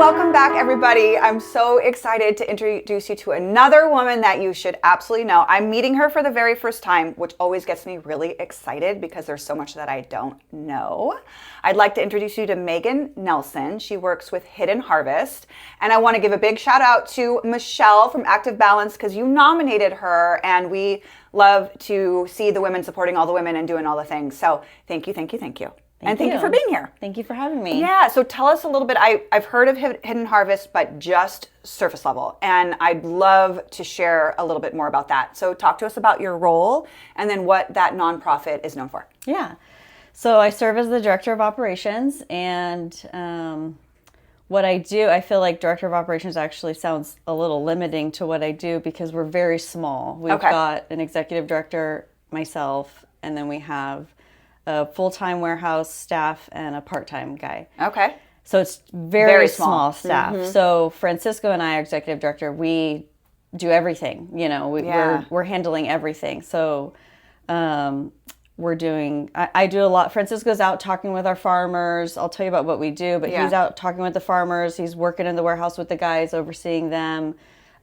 welcome back, everybody. I'm so excited to introduce you to another woman that you should absolutely know. I'm meeting her for the very first time, which always gets me really excited because there's so much that I don't know. I'd like to introduce you to Megan Nelson. She works with Hidden Harvest. And I want to give a big shout out to Michelle from Active Balance because you nominated her, and we love to see the women supporting all the women and doing all the things. So thank you, thank you, thank you. Thank you for being here. Thank you for having me. Yeah, so tell us a little bit. I've heard of Hidden Harvest, but just surface level. And I'd love to share a little bit more about that. So talk to us about your role and then what that nonprofit is known for. Yeah. So I serve as the Director of Operations, and what I do, I feel like Director of Operations actually sounds a little limiting to what I do because we're very small. We've got an Executive Director, myself, and then we have a full-time warehouse staff and a part-time guy. Okay. So it's very small staff. Mm-hmm. So Francisco and I, our executive director, we do everything. You know, we're handling everything. So we're doing, I do a lot. Francisco's out talking with our farmers. I'll tell you about what we do, but he's out talking with the farmers. He's working in the warehouse with the guys, overseeing them,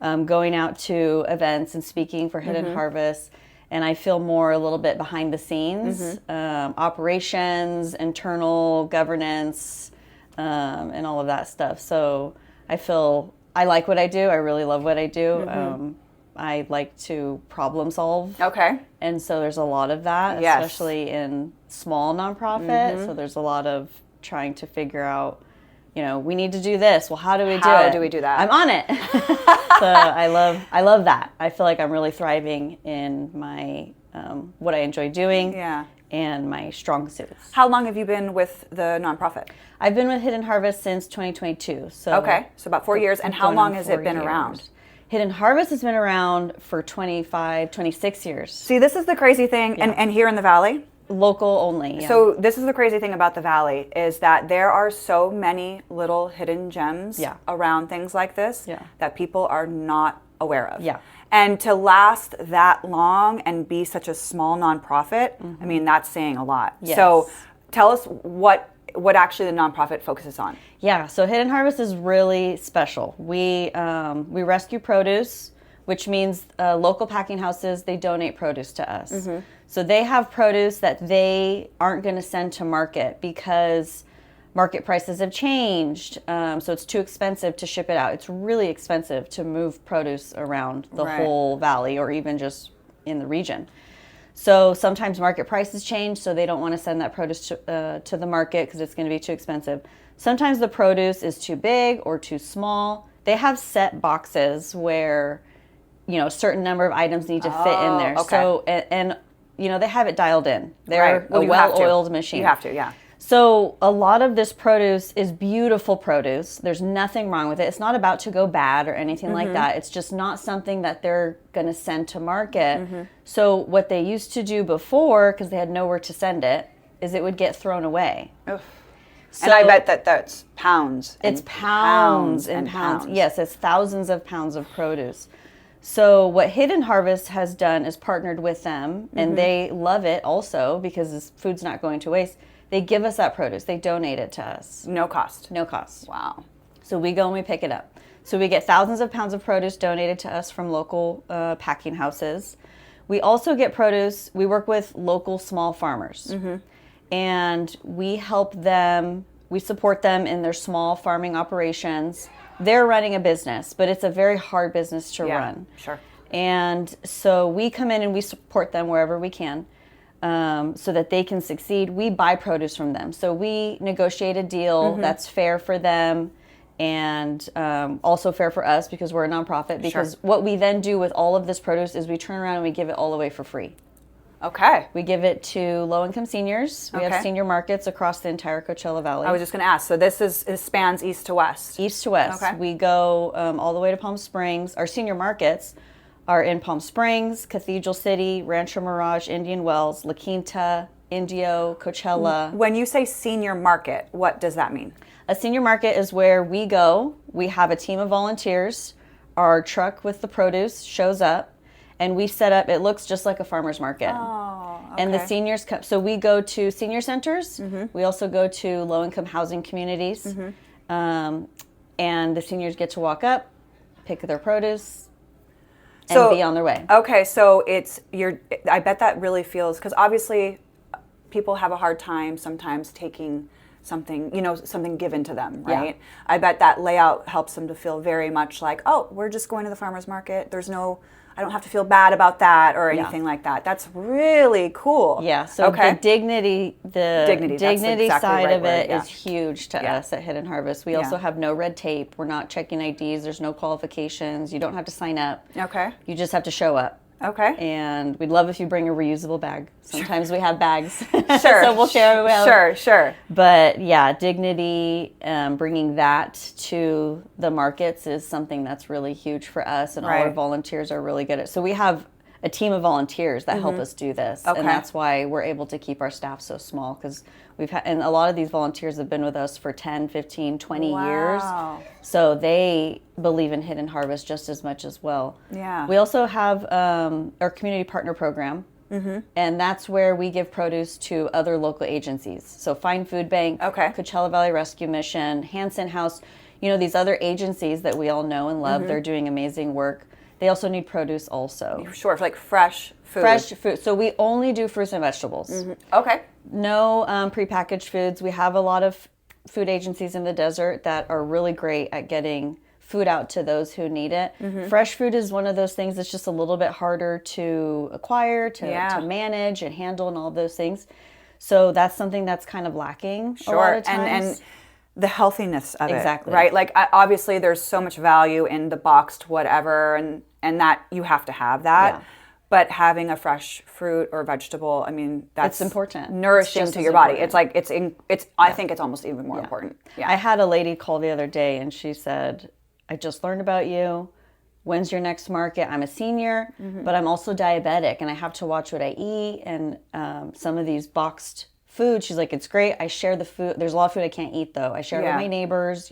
going out to events and speaking for Hidden Harvest. And I feel more a little bit behind the scenes, operations, internal governance, and all of that stuff. So I feel I like what I do. I really love what I do. I like to problem solve. Okay. And so there's a lot of that, especially in small nonprofit. So there's a lot of trying to figure out, you know, we need to do this. Well, how do we do it? How do we do that? I'm on it. So I love that. I feel like I'm really thriving in my what I enjoy doing and my strong suits. How long have you been with the nonprofit? I've been with Hidden Harvest since 2022. So so about 4 years. And how long has it been around? Hidden Harvest has been around for 25, 26 years. See, this is the crazy thing, and here in the Valley? Local only. Yeah. So this is the crazy thing about the Valley is that there are so many little hidden gems around things like this that people are not aware of. Yeah. And to last that long and be such a small nonprofit, I mean, that's saying a lot. Yes. So tell us what actually the nonprofit focuses on. Yeah, so Hidden Harvest is really special. We rescue produce, which means local packing houses, they donate produce to us. So they have produce that they aren't going to send to market because market prices have changed. So it's too expensive to ship it out. It's really expensive to move produce around the whole valley or even just in the region. So sometimes market prices change, so they don't want to send that produce to the market because it's going to be too expensive. Sometimes the produce is too big or too small. They have set boxes where, you know, a certain number of items need to fit in there. So, and you know, they have it dialed in. They're a well-oiled machine. You have to, yeah. So a lot of this produce is beautiful produce. There's nothing wrong with it. It's not about to go bad or anything like that. It's just not something that they're going to send to market. So what they used to do before, because they had nowhere to send it, is it would get thrown away. Oof. So, and I bet that's pounds. It's pounds and pounds. Yes, it's thousands of pounds of produce. So what Hidden Harvest has done is partnered with them, and they love it also because this food's not going to waste. They give us that produce. They donate it to us. No cost. No cost. Wow. So we go and we pick it up. So we get thousands of pounds of produce donated to us from local packing houses. We also get produce. We work with local small farmers. And we help them, we support them in their small farming operations. They're running a business, but it's a very hard business to run. Sure. And so we come in and we support them wherever we can so that they can succeed. We buy produce from them. So we negotiate a deal that's fair for them and also fair for us because we're a nonprofit. Because what we then do with all of this produce is we turn around and we give it all away for free. Okay. We give it to low-income seniors. We have senior markets across the entire Coachella Valley. I was just going to ask. So this spans east to west. East to west. Okay. We go all the way to Palm Springs. Our senior markets are in Palm Springs, Cathedral City, Rancho Mirage, Indian Wells, La Quinta, Indio, Coachella. When you say senior market, what does that mean? A senior market is where we go. We have a team of volunteers. Our truck with the produce shows up. And we set up, it looks just like a farmer's market. Oh, okay. And the seniors come, so we go to senior centers. We also go to low-income housing communities. and the seniors get to walk up, pick their produce, and be on their way. Okay, so I bet that really feels, because obviously people have a hard time sometimes taking something, something given to them, right? Yeah. I bet that layout helps them to feel very much like, oh, we're just going to the farmer's market. I don't have to feel bad about that or anything like that. That's really cool. Yeah, so the dignity side of it is huge to us at Hidden Harvest. We also have no red tape. We're not checking IDs. There's no qualifications. You don't have to sign up. Okay. You just have to show up. Okay. And we'd love if you bring a reusable bag. Sometimes we have bags. Sure. So we'll share it out. Sure. But yeah, dignity, bringing that to the markets is something that's really huge for us. And all our volunteers are really good at it. So we have a team of volunteers that help us do this. Okay. And that's why we're able to keep our staff so small, because and a lot of these volunteers have been with us for 10, 15, 20 years. So they believe in Hidden Harvest just as much as well. Yeah. We also have our community partner program. Mm-hmm. And that's where we give produce to other local agencies. So Fine Food Bank, Coachella Valley Rescue Mission, Hanson House, these other agencies that we all know and love. They're doing amazing work. They also need produce also. Sure, for like fresh food. Fresh food. So we only do fruits and vegetables. Mm-hmm. Okay. No prepackaged foods. We have a lot of food agencies in the desert that are really great at getting food out to those who need it. Mm-hmm. Fresh food is one of those things that's just a little bit harder to acquire, to manage and handle and all those things. So that's something that's kind of lacking a lot of times. And the healthiness of it, right? Like obviously there's so much value in the boxed whatever, and that you have to have that. Yeah. But having a fresh fruit or vegetable, I mean, that's important. Nourishing to your body. It's like I think it's almost even more important. Yeah. I had a lady call the other day and she said, I just learned about you. When's your next market? I'm a senior, but I'm also diabetic and I have to watch what I eat, and some of these boxed food, she's like, it's great. I share the food. There's a lot of food I can't eat though. I share it with my neighbors,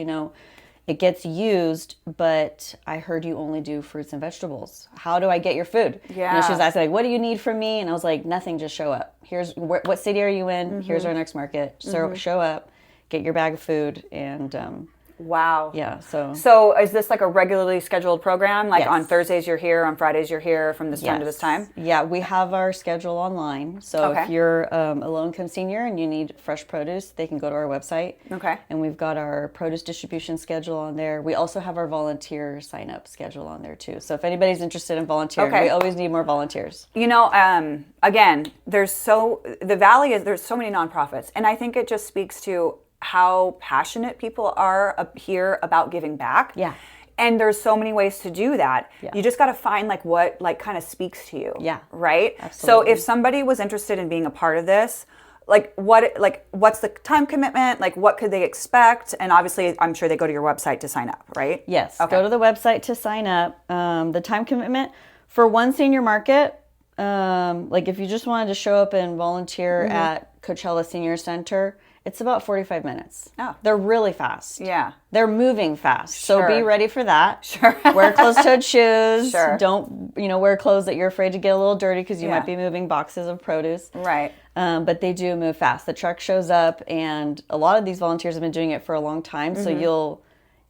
it gets used, but I heard you only do fruits and vegetables. How do I get your food? Yeah. She was asking, like, what do you need from me? And I was like, nothing, just show up. Here's what city are you in? Here's our next market. So show up, get your bag of food, and wow. Yeah. So is this like a regularly scheduled program? Like on Thursdays you're here, on Fridays you're here from this time to this time? Yeah, we have our schedule online. So if you're a low-income senior and you need fresh produce, they can go to our website. Okay. And we've got our produce distribution schedule on there. We also have our volunteer sign-up schedule on there too. So if anybody's interested in volunteering, we always need more volunteers. Again, there's so many nonprofits, and I think it just speaks to how passionate people are here about giving back. Yeah. And there's so many ways to do that. Yeah. You just got to find what kind of speaks to you. Yeah. Right? Absolutely. So if somebody was interested in being a part of this, what's the time commitment? What could they expect? And obviously, I'm sure they go to your website to sign up, right? Yes. Okay. Go to the website to sign up. The time commitment for one senior market, if you just wanted to show up and volunteer at Coachella Senior Center, it's about 45 minutes. Oh. They're really fast. Yeah. They're moving fast. Sure. So be ready for that. Sure. Wear closed-toed shoes. Sure. Don't, wear clothes that you're afraid to get a little dirty because you might be moving boxes of produce. Right. But they do move fast. The truck shows up, and a lot of these volunteers have been doing it for a long time, so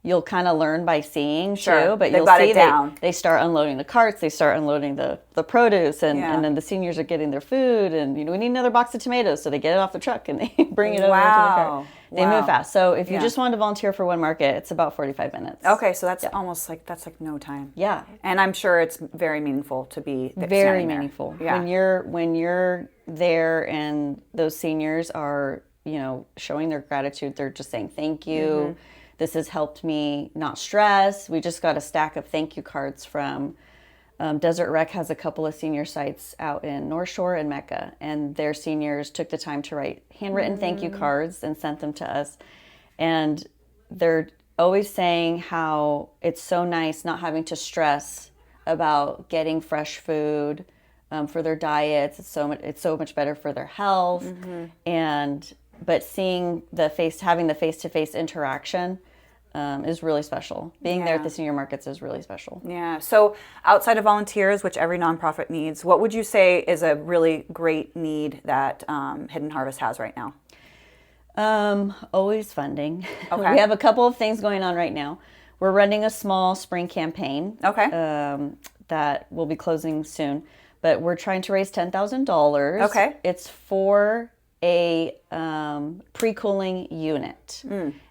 you'll kind of learn by seeing too, but you'll see they start unloading the carts, they start unloading the produce, and then the seniors are getting their food, and we need another box of tomatoes, so they get it off the truck and they bring it over into the cart. They move fast. So if you just wanted to volunteer for one market, it's about 45 minutes. Okay, so that's almost that's no time. Yeah. And I'm sure it's very meaningful to be very meaningful. Yeah. When you're there and those seniors are, showing their gratitude, they're just saying thank you. Mm-hmm. This has helped me not stress. We just got a stack of thank you cards from Desert Rec has a couple of senior sites out in North Shore and Mecca, and their seniors took the time to write handwritten thank you cards and sent them to us. And they're always saying how it's so nice not having to stress about getting fresh food for their diets. It's so much better for their health. Mm-hmm. But having the face-to-face interaction is really special. Being there at the senior markets is really special. Yeah. So outside of volunteers, which every nonprofit needs, what would you say is a really great need that Hidden Harvest has right now? Always funding. Okay. We have a couple of things going on right now. We're running a small spring campaign. Okay. That will be closing soon, but we're trying to raise $10,000. Okay. It's for a pre-cooling unit.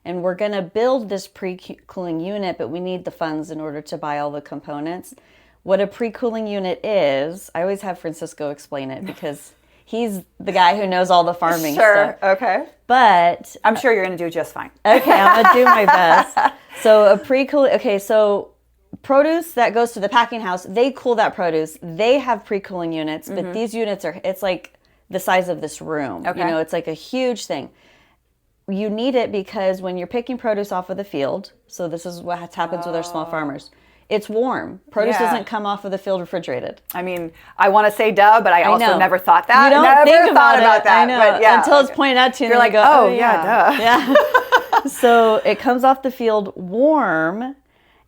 And we're going to build this pre-cooling unit, but we need the funds in order to buy all the components. What a pre-cooling unit is, I always have Francisco explain it because he's the guy who knows all the farming stuff. Okay. But I'm sure you're going to do just fine. okay, I'm going to do my best. So a pre-cooling, okay, so produce that goes to the packing house, they cool that produce. They have pre-cooling units, but these units are, it's like the size of this room. Okay. You know, it's like a huge thing. You need it because when you're picking produce off of the field, so this is what happens with our small farmers, it's warm. Produce doesn't come off of the field refrigerated. I mean, I want to say duh, but I also never thought that. You don't never think thought about that. I know. But yeah, until it's pointed out to you. You're like, go, oh yeah, duh. Yeah. So it comes off the field warm,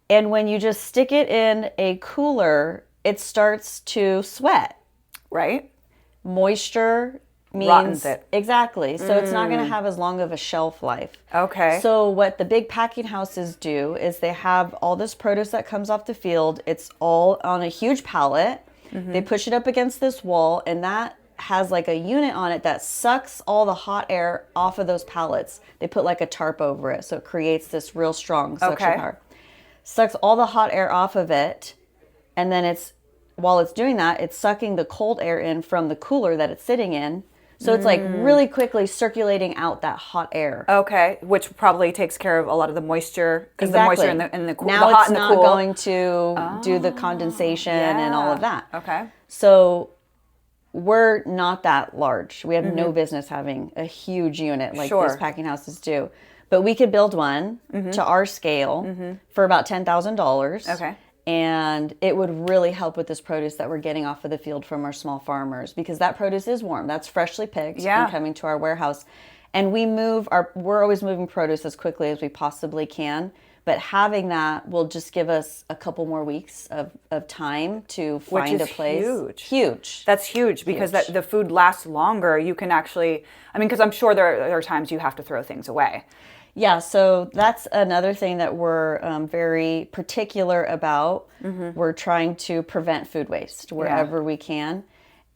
and when you just stick it in a cooler, it starts to sweat. Right. Moisture means Rottens it. Exactly. So it's not going to have as long of a shelf life. Okay. So what the big packing houses do is they have all this produce that comes off the field. It's all on a huge pallet. They push it up against this wall, and that has like a unit on it that sucks all the hot air off of those pallets. They put like a tarp over it, so it creates this real strong suction power. Sucks all the hot air off of it, and then while it's doing that, it's sucking the cold air in from the cooler that it's sitting in. So it's like really quickly circulating out that hot air. Okay, which probably takes care of a lot of the moisture, because the moisture in the cool, now the hot it's and the not cool. going to do the condensation and all of that. Okay. So we're not that large. We have no business having a huge unit like these packing houses do. But we could build one to our scale for about $10,000. Okay. And it would really help with this produce that we're getting off of the field from our small farmers, because that produce is warm. That's freshly picked and coming to our warehouse. And we're always moving produce as quickly as we possibly can. But having that will just give us a couple more weeks of time to find a place. Huge. That's huge, because the food lasts longer. You can actually, I mean, because I'm sure there are times you have to throw things away. Yeah, so that's another thing that we're very particular about. We're trying to prevent food waste wherever we can.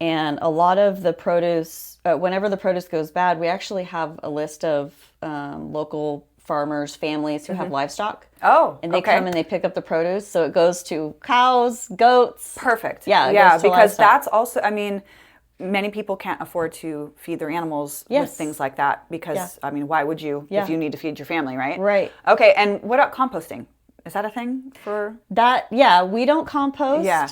And a lot of the produce, whenever the produce goes bad, we actually have a list of local farmers, families who have livestock. Oh, and they come and they pick up the produce. So it goes to cows, goats. Perfect. Yeah, because livestock. that's also, I mean, many people can't afford to feed their animals with things like that, because, I mean, why would you if you need to feed your family, right? Right. Okay, and what about composting? Is that a thing for that? Yeah, we don't compost. Yeah.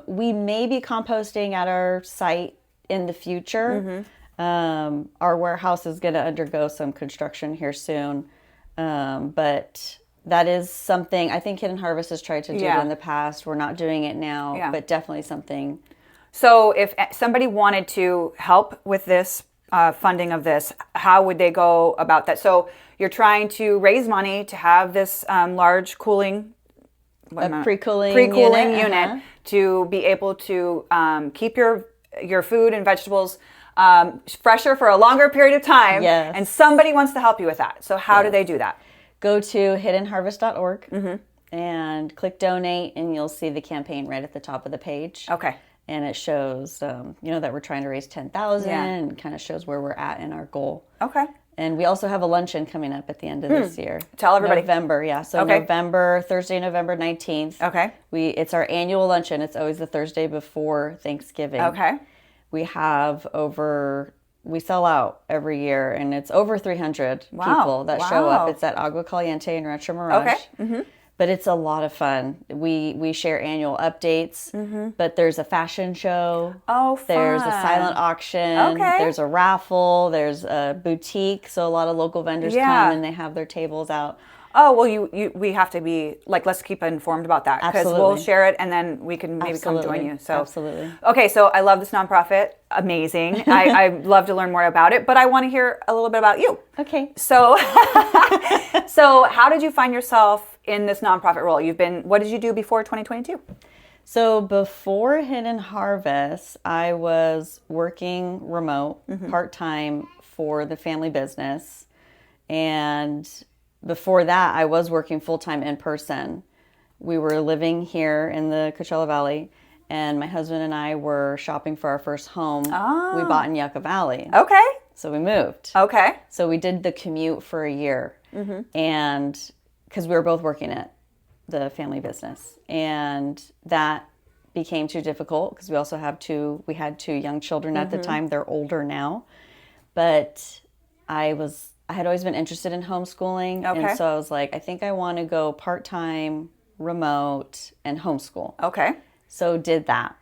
We may be composting at our site in the future. Our warehouse is going to undergo some construction here soon. But that is something I think Hidden Harvest has tried to do it in the past. We're not doing it now, but definitely something. So if somebody wanted to help with this funding of this, how would they go about that? So you're trying to raise money to have this large cooling, pre-cooling unit to be able to keep your food and vegetables fresher for a longer period of time. Yes. And somebody wants to help you with that. So how do they do that? Go to hiddenharvest.org and click donate, and you'll see the campaign right at the top of the page. Okay. And it shows, that we're trying to raise $10,000 and kind of shows where we're at in our goal. Okay. And we also have a luncheon coming up at the end of this year. Tell everybody. November, yeah. So Thursday, November 19th. Okay. It's our annual luncheon. It's always the Thursday before Thanksgiving. Okay. We sell out every year, and it's over 300 people that show up. It's at Agua Caliente in Rancho Mirage. Okay. But it's a lot of fun. We share annual updates, but there's a fashion show. Oh, fun. There's a silent auction. Okay. There's a raffle. There's a boutique. So a lot of local vendors come and they have their tables out. Oh, well, we have to be, let's keep informed about that, because we'll share it, and then we can maybe come join you. So Absolutely. Okay, so I love this nonprofit. Amazing. I'd love to learn more about it, but I want to hear a little bit about you. Okay. So, so how did you find yourself in this nonprofit role? What did you do before 2022? So before Hidden Harvest, I was working remote, part-time for the family business. And before that, I was working full-time in person. We were living here in the Coachella Valley, and my husband and I were shopping for our first home. We bought in Yucca Valley. Okay. So we moved. Okay. So we did the commute for a year. And because we were both working at the family business. And that became too difficult because we also had two young children at the time. They're older now. But I had always been interested in homeschooling. Okay. And so I was like, I think I want to go part-time, remote, and homeschool. Okay. So did that.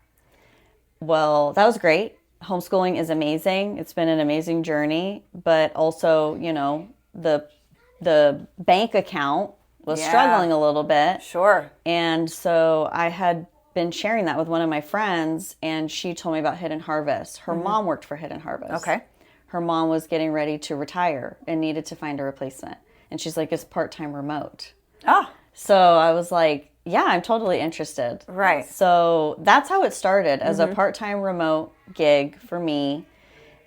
Well, that was great. Homeschooling is amazing. It's been an amazing journey. But also, you know, the bank account was struggling a little bit. Sure. And so I had been sharing that with one of my friends, and she told me about Hidden Harvest. Her mom worked for Hidden Harvest. Okay. Her mom was getting ready to retire and needed to find a replacement. And she's like, it's part-time remote. Oh. So I was like, yeah, I'm totally interested. Right. So that's how it started, as a part-time remote gig for me.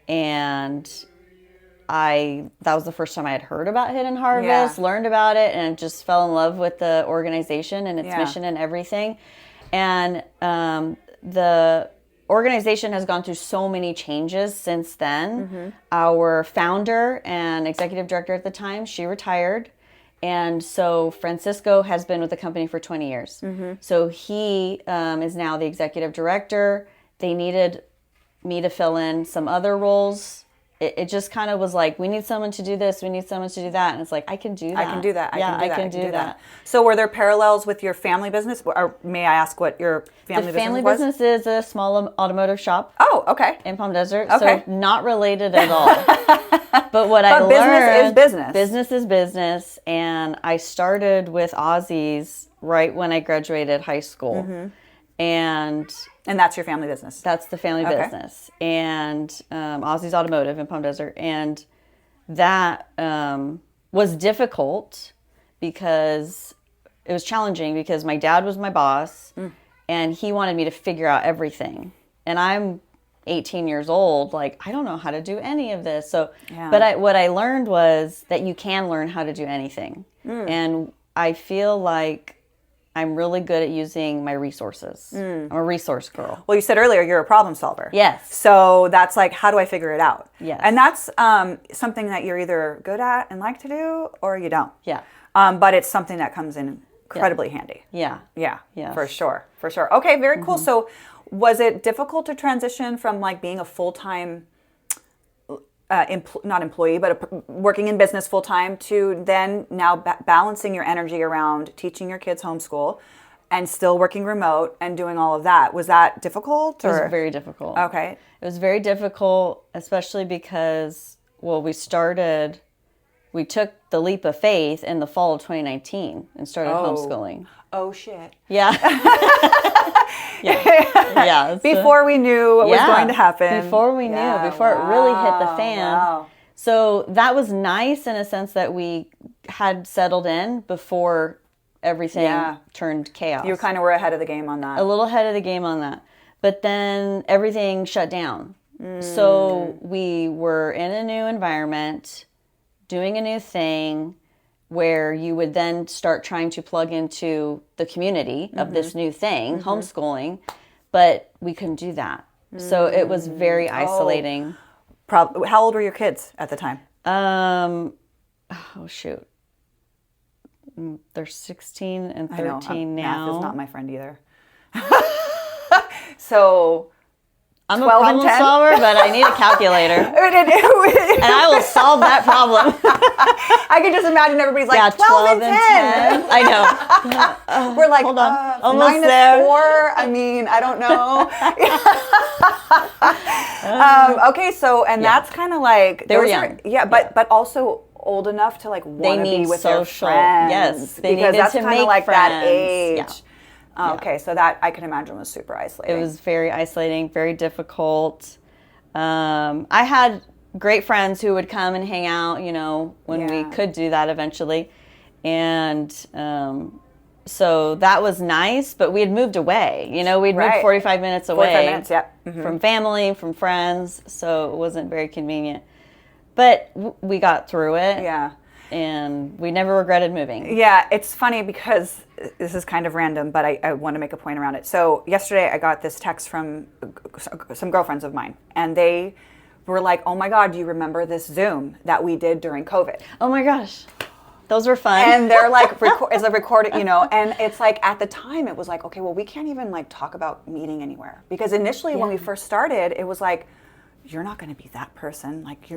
And that was the first time I had heard about Hidden Harvest, learned about it, and just fell in love with the organization and its mission and everything. And the organization has gone through so many changes since then. Our founder and executive director at the time, she retired. And so Francisco has been with the company for 20 years. So he is now the executive director. They needed me to fill in some other roles. It just kind of was like, we need someone to do this, we need someone to do that. And it's like, I can do that. I can do that. I can do that. So were there parallels with your family business? Or may I ask what your family business was? The family business is a small automotive shop. Oh, okay. In Palm Desert. Okay. So not related at all. But what I learned. Business is business. Business is business. And I started with Aussie's right when I graduated high school. And that's your family business? That's the family business. And Aussie's Automotive in Palm Desert. And that was difficult because it was challenging because my dad was my boss and he wanted me to figure out everything. And I'm 18 years old, like, I don't know how to do any of this. So, but what I learned was that you can learn how to do anything. And I feel like I'm really good at using my resources. I'm a resource girl. Well, you said earlier you're a problem solver. Yes. So that's like, how do I figure it out? Yes. And that's something that you're either good at and like to do, or you don't. Yeah. But it's something that comes in incredibly handy. Yeah. Yeah. Yes. For sure. For sure. Okay. Very cool. So was it difficult to transition from like being a full-time not employee, but working in business full time, to then now balancing your energy around teaching your kids homeschool and still working remote and doing all of that? Was that difficult? It was very difficult. Okay. It was very difficult, especially because, well, we took the leap of faith in the fall of 2019 and started homeschooling. Oh, shit. Yeah. Yeah. Before we knew what was going to happen. Before we knew, before it really hit the fan. Wow. So that was nice in a sense that we had settled in before everything turned chaos. You kind of were ahead of the game on that. A little ahead of the game on that. But then everything shut down. So we were in a new environment, doing a new thing, where you would then start trying to plug into the community of this new thing, homeschooling, but we couldn't do that. So it was very isolating. How old were your kids at the time? Oh, shoot. They're 16 and 13 now. Math is not my friend either. So I'm a problem solver, but I need a calculator. And I will solve that problem. I can just imagine everybody's like, 12 and 10. I know. We're like, hold on. Almost minus there. 4. I mean, I don't know. Okay, so, and that's kind of like, they were young. But also old enough to like want to be with their friends. Yes, they because that's kind of like friends. That age. Yeah. Okay, so that I can imagine was super isolating. It was very isolating, very difficult. I had great friends who would come and hang out, you know, when we could do that eventually. And so that was nice, but we had moved away. You know, we'd moved 45 minutes away. 45 minutes, from family, from friends, so it wasn't very convenient. But we got through it. Yeah. And we never regretted moving. Yeah, it's funny because this is kind of random, but I want to make a point around it. So yesterday I got this text from some girlfriends of mine, and they were like, oh my God, do you remember this Zoom that we did during COVID? Oh my gosh. Those were fun. And they're like, it's a recording, and it's like at the time it was like, okay, well, we can't even like talk about meeting anywhere. Because initially when we first started, it was like, you're not going to be that person, like,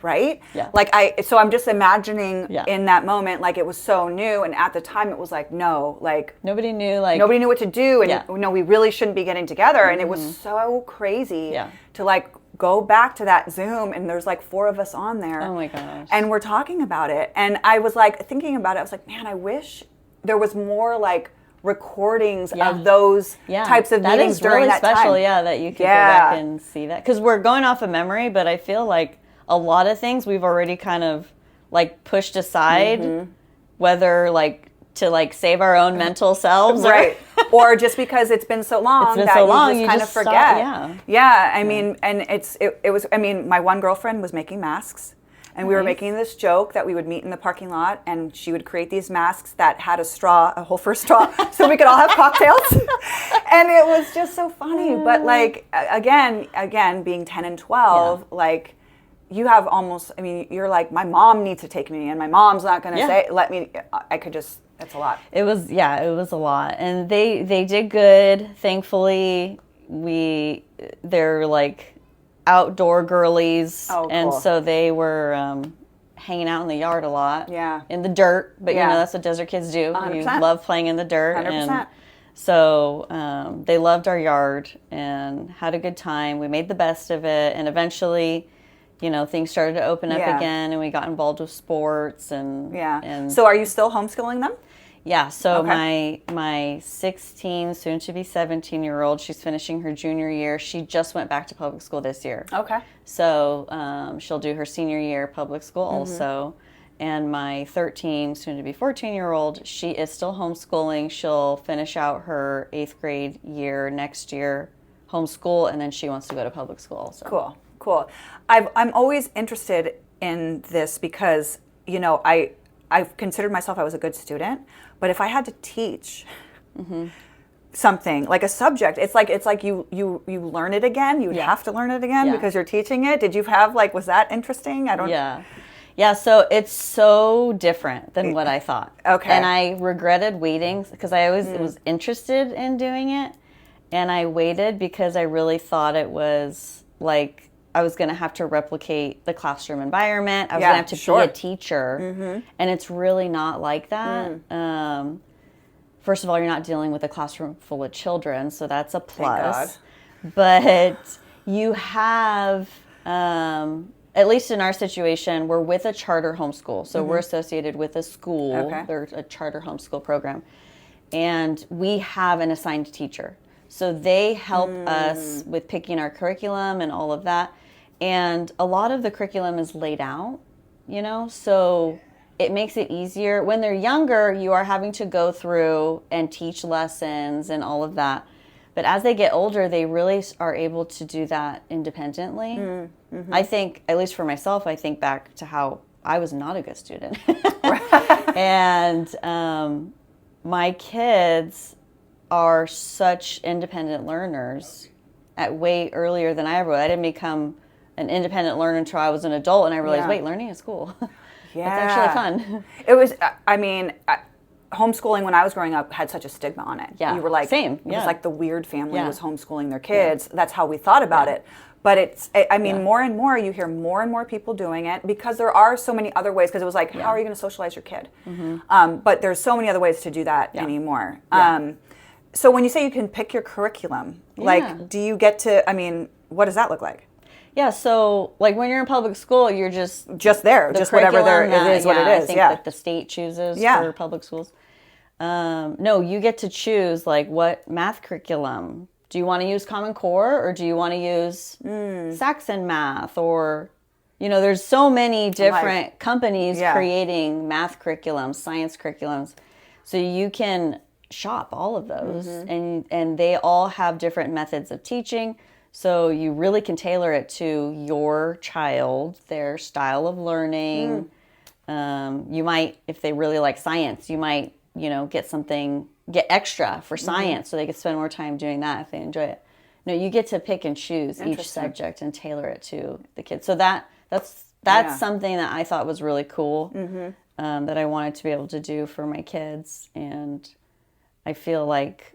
right? Yeah. So I'm just imagining in that moment, like it was so new. And at the time it was like, no, like nobody knew what to do. And we really shouldn't be getting together. And it was so crazy to like go back to that Zoom, and there's like 4 of us on there. Oh my gosh. And we're talking about it. And I was like thinking about it. I was like, man, I wish there was more like recordings of those types of meetings during really that special, time. Yeah, that you can go back and see that. Because we're going off of memory, but I feel like a lot of things we've already kind of like pushed aside, whether like to like save our own mental selves, right? Or just because it's been so long you just kind of forget. I mean, and it was. I mean, my one girlfriend was making masks. And we were making this joke that we would meet in the parking lot, and she would create these masks that had a hole for a straw, so we could all have cocktails. And it was just so funny. But like, again, being 10 and 12, like, you have almost, I mean, you're like, my mom needs to take me, and my mom's not going to let me, I could just, it's a lot. It was a lot. And they did good. Thankfully, they're like, outdoor girlies, and so they were hanging out in the yard a lot, in the dirt. But that's what desert kids do. 100%. You love playing in the dirt, 100%. and so they loved our yard and had a good time. We made the best of it, and eventually, things started to open up again, and we got involved with sports and So are you still homeschooling them? Yeah, so my 16, soon to be 17-year-old, she's finishing her junior year. She just went back to public school this year. Okay. So she'll do her senior year public school also. And my 13, soon to be 14-year-old, she is still homeschooling. She'll finish out her 8th grade year next year, homeschool, and then she wants to go to public school also. Cool. I'm always interested in this because, I've considered myself I was a good student, but if I had to teach something like a subject, it's like you learn it again. You would have to learn it again because you're teaching it. Did you have was that interesting? Yeah. So it's so different than what I thought. Okay. And I regretted waiting because I always was interested in doing it, and I waited because I really thought it was like I was going to have to replicate the classroom environment. I was going to have to be a teacher. And it's really not like that. First of all, you're not dealing with a classroom full of children, so that's a plus. But you have, at least in our situation, we're with a charter homeschool. So we're associated with a school. There's a charter homeschool program. And we have an assigned teacher. So they help us with picking our curriculum and all of that. And a lot of the curriculum is laid out, so it makes it easier. When they're younger, you are having to go through and teach lessons and all of that. But as they get older, they really are able to do that independently. I think, at least for myself, I think back to how I was not a good student. And my kids are such independent learners at way earlier than I ever would. I didn't become an independent learner until I was an adult, and I realized, wait, learning is cool. It's actually fun. It was, homeschooling when I was growing up had such a stigma on it. Yeah. You were like, same. It was like the weird family was homeschooling their kids. That's how we thought about it. But more and more, you hear more and more people doing it because there are so many other ways. Because it was like, how are you going to socialize your kid? But there's so many other ways to do that anymore. So when you say you can pick your curriculum, do you get to, what does that look like? Yeah, so like when you're in public school, you're just there, just whatever it is, what it is. I think that the state chooses for public schools. No, you get to choose like what math curriculum. Do you want to use Common Core, or do you want to use Saxon Math, or there's so many different companies creating math curriculums, science curriculums, so you can shop all of those, and they all have different methods of teaching. So you really can tailor it to your child, their style of learning. You might, if they really like science, you might, get extra for science so they could spend more time doing that if they enjoy it. No, you get to pick and choose each subject and tailor it to the kids. So that's something that I thought was really cool, that I wanted to be able to do for my kids. And I feel like,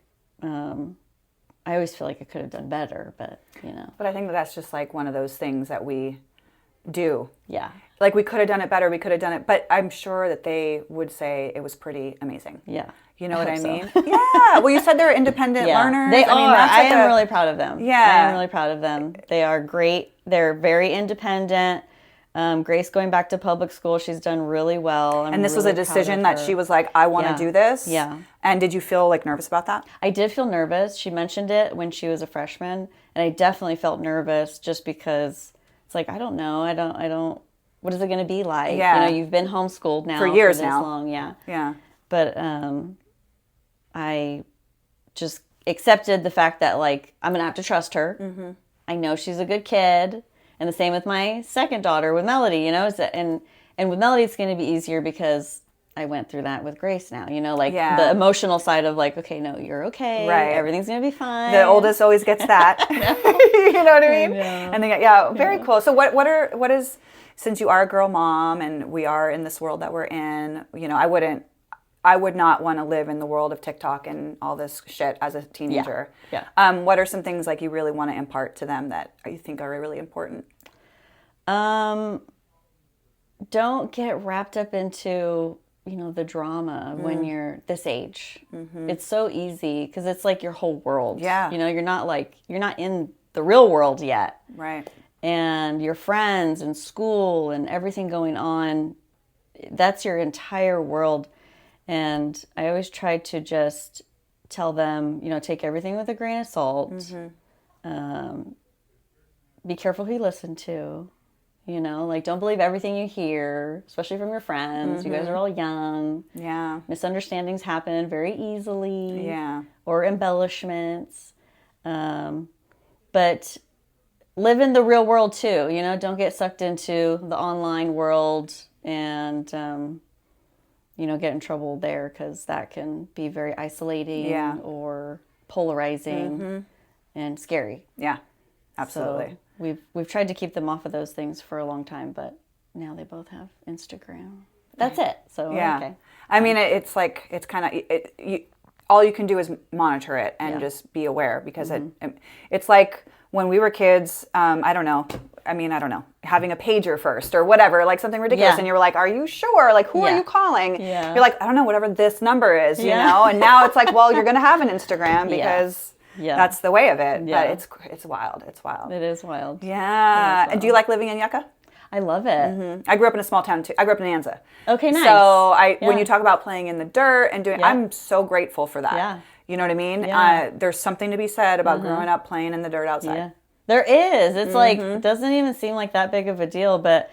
I always feel like I could have done better, but. But I think that's just like one of those things that we do. Yeah. Like we could have done it better, we could have done it, but I'm sure that they would say it was pretty amazing. Yeah. You know what I mean? Yeah. Well, you said they're independent learners. They are. I Like am really proud of them. Yeah. I am really proud of them. They are great. They're very independent. Grace going back to public school, she's done really well. And this was a decision that she was like, I want to do this? Yeah. And did you feel like nervous about that? I did feel nervous. She mentioned it when she was a freshman, and I definitely felt nervous just because it's like, I don't know. I don't, what is it going to be like? Yeah. You've been homeschooled now for years this now. long. Yeah. Yeah. But I just accepted the fact that, like, I'm going to have to trust her. I know she's a good kid. And the same with my second daughter, with Melody, and with Melody, it's going to be easier because I went through that with Grace now, the emotional side of like, okay, no, you're okay. Right. Everything's going to be fine. The oldest always gets that. You know what I mean? And then, very cool. So what is, since you are a girl mom and we are in this world that we're in, I would not want to live in the world of TikTok and all this shit as a teenager. Yeah. What are some things like you really want to impart to them that you think are really important? Don't get wrapped up into, the drama when you're this age. It's so easy because it's like your whole world. Yeah. You're not in the real world yet. Right. And your friends and school and everything going on, that's your entire world. And I always try to just tell them, take everything with a grain of salt. Be careful who you listen to. Don't believe everything you hear, especially from your friends. You guys are all young. Yeah. Misunderstandings happen very easily. Yeah. Or embellishments. But live in the real world too. Don't get sucked into the online world and, get in trouble there because that can be very isolating or polarizing and scary. Yeah, absolutely. So we've tried to keep them off of those things for a long time, but now they both have Instagram. That's it. So okay. I mean, it's like it's kind of all you can do is monitor it and just be aware because it's like when we were kids. I don't know, having a pager first or whatever, like something ridiculous. And you were like, are you sure? Like, who are you calling? Yeah. You're like, I don't know, whatever this number is, you know? And now it's like, well, you're going to have an Instagram because that's the way of it. Yeah. But it's wild. It's wild. It is wild. Yeah. And do you like living in Yucca? I love it. I grew up in a small town too. I grew up in Anza. Okay, nice. So when you talk about playing in the dirt and doing, I'm so grateful for that. Yeah. You know what I mean? Yeah. There's something to be said about growing up playing in the dirt outside. Yeah. There is. It's like, it doesn't even seem like that big of a deal, but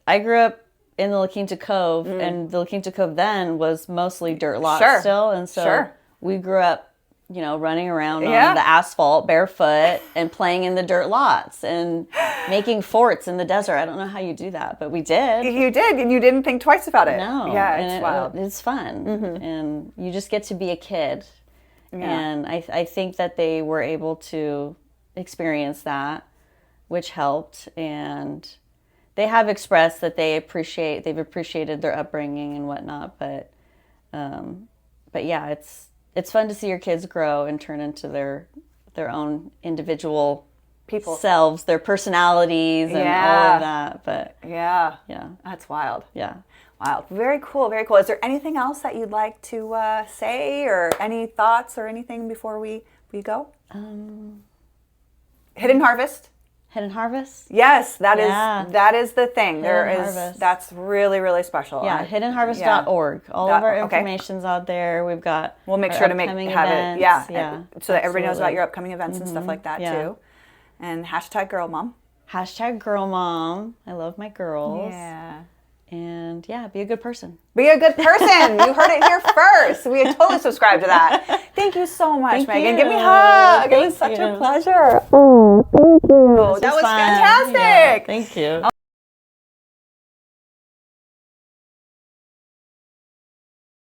I grew up in the La Quinta Cove, and the La Quinta Cove then was mostly dirt lots still, and so we grew up, running around on the asphalt barefoot and playing in the dirt lots and making forts in the desert. I don't know how you do that, but we did. You did, and you didn't think twice about it. No. Yeah, it's wild. It's fun, and you just get to be a kid, and I think that they were able to experience that, which helped, and they have expressed that they've appreciated their upbringing and whatnot, but yeah, it's fun to see your kids grow and turn into their own individual selves, their personalities and all of that. But yeah, that's wild. Yeah. Wow, very cool, very cool. Is there anything else that you'd like to say, or any thoughts or anything before we go? Hidden Harvest. Hidden Harvest? Yes, that is the thing. That's really, really special. Yeah, hiddenharvest.org. All of our information's out there. We've got We'll make sure to have events. it so that everybody knows about your upcoming events and stuff like that too. And #GirlMom. #GirlMom. I love my girls. Yeah. And yeah, be a good person. Be a good person. You heard it here first. We totally subscribe to that. Thank you so much, Thank Megan. you. Give me a hug. It was Thank such a you. pleasure. Oh, thank you. This That was fun. fantastic. Yeah, thank you.